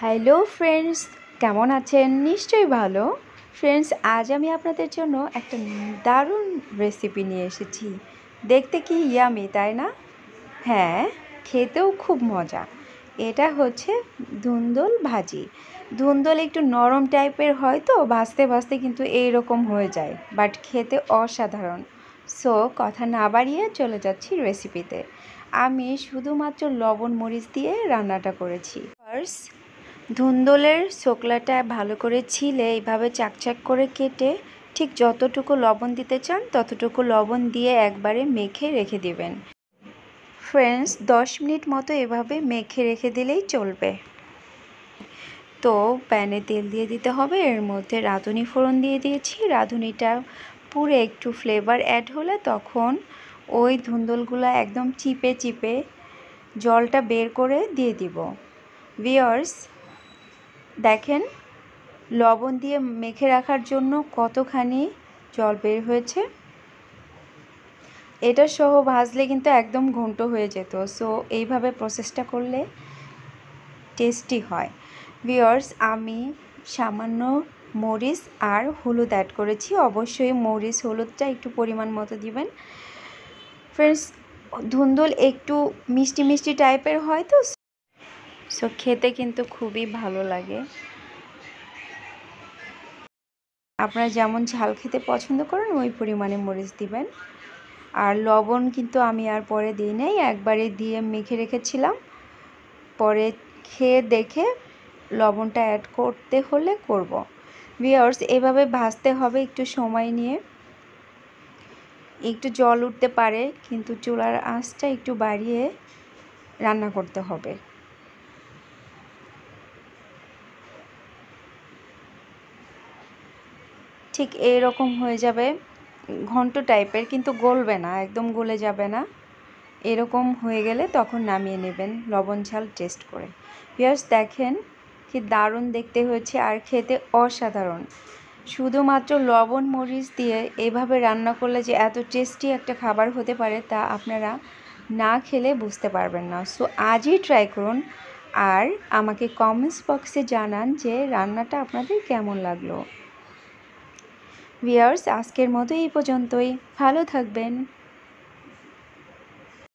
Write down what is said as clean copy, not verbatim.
Hello friends, কেমন আছেন? নিশ্চয়ই ভালো। ফ্রেন্ডস, আজ আমি আপনাদের জন্য একটা দারুণ রেসিপি নিয়ে এসেছি। দেখতে কি ইয়ামি, তাই না? হ্যাঁ, খেতেও খুব মজা। এটা হচ্ছে ধুন্দুল ভাজি। ধুন্দুল একটু নরম টাইপের হয় তো, ভাজতে ভাজতে কিন্তু এইরকম হয়ে যায়, বাট খেতে অসাধারণ। সো কথা না বাড়িয়ে চলে যাচ্ছি রেসিপিতে। আমি শুধুমাত্র লবণ মরিচ দিয়ে রান্নাটা করেছি। ফার্স্ট, ধুন্দুলের ছোকলাটা ভালো করে ছিলে এইভাবে চাকচাক করে কেটে ঠিক যতটুকু লবণ দিতে চান ততটুকু লবণ দিয়ে একবারে মেখে রেখে দিবেন। ফ্রেন্ডস, 10 মিনিট মতো এভাবে মেখে রেখে দিলেই চলবে। তো প্যানে তেল দিয়ে দিতে হবে, এর মধ্যে রাঁধুনি ফোড়ন দিয়ে দিয়েছি। রাঁধুনিটা পুরো একটু ফ্লেভার অ্যাড হলে তখন ওই ধুন্দুলগুলো একদম চিপে চিপে জলটা বের করে দিয়ে দিব। ভিউয়ার্স, দেখেন লবণ দিয়ে মেখে রাখার জন্য কতখানি জল বের হয়েছে। এটা সহ ভাজলে কিন্তু একদম ঘন্ট হয়ে যেত। সো এইভাবে প্রসেসটা করলে টেস্টি হয়। ভিউয়ার্স, আমি সামান্য মরিচ আর হলুদ অ্যাড করেছি। অবশ্যই মরিচ হলুদটা একটু পরিমাণ মতো দিবেন। ফ্রেন্ডস, ধুন্দুল একটু মিষ্টি মিষ্টি টাইপের হয় তো, সো খেতে কিন্তু খুবই ভালো লাগে। আপনারা যেমন ঝাল খেতে পছন্দ করেন ওই পরিমাণে মরিচ দিবেন। আর লবণ কিন্তু আমি আর পরে দিই নাই, একবারে দিয়ে মেখে রেখেছিলাম। পরে খেয়ে দেখে লবণটা অ্যাড করতে হলে করব। ভিউয়ার্স, এভাবে ভাজতে হবে একটু সময় নিয়ে। একটু জল উঠতে পারে, কিন্তু চুলার আঁচটা একটু বাড়িয়ে রান্না করতে হবে। ঠিক এইরকম হয়ে যাবে, ঘন্ট টাইপের, কিন্তু গলবে না, একদম গলে যাবে না। এরকম হয়ে গেলে তখন নামিয়ে নেবেন লবণ ঝাল টেস্ট করে। ভিউয়ার্স, দেখেন কি দারুণ দেখতে হয়েছে আর খেতে অসাধারণ। শুধুমাত্র লবণ মরিচ দিয়ে এভাবে রান্না করলে যে এত টেস্টি একটা খাবার হতে পারে তা আপনারা না খেলে বুঝতে পারবেন না। সো আজই ট্রাই করুন আর আমাকে কমেন্টস বক্সে জানান যে রান্নাটা আপনাদের কেমন লাগলো। ভিউয়ার্স, আজকের মতো এই পর্যন্তই। ভালো থাকবেন।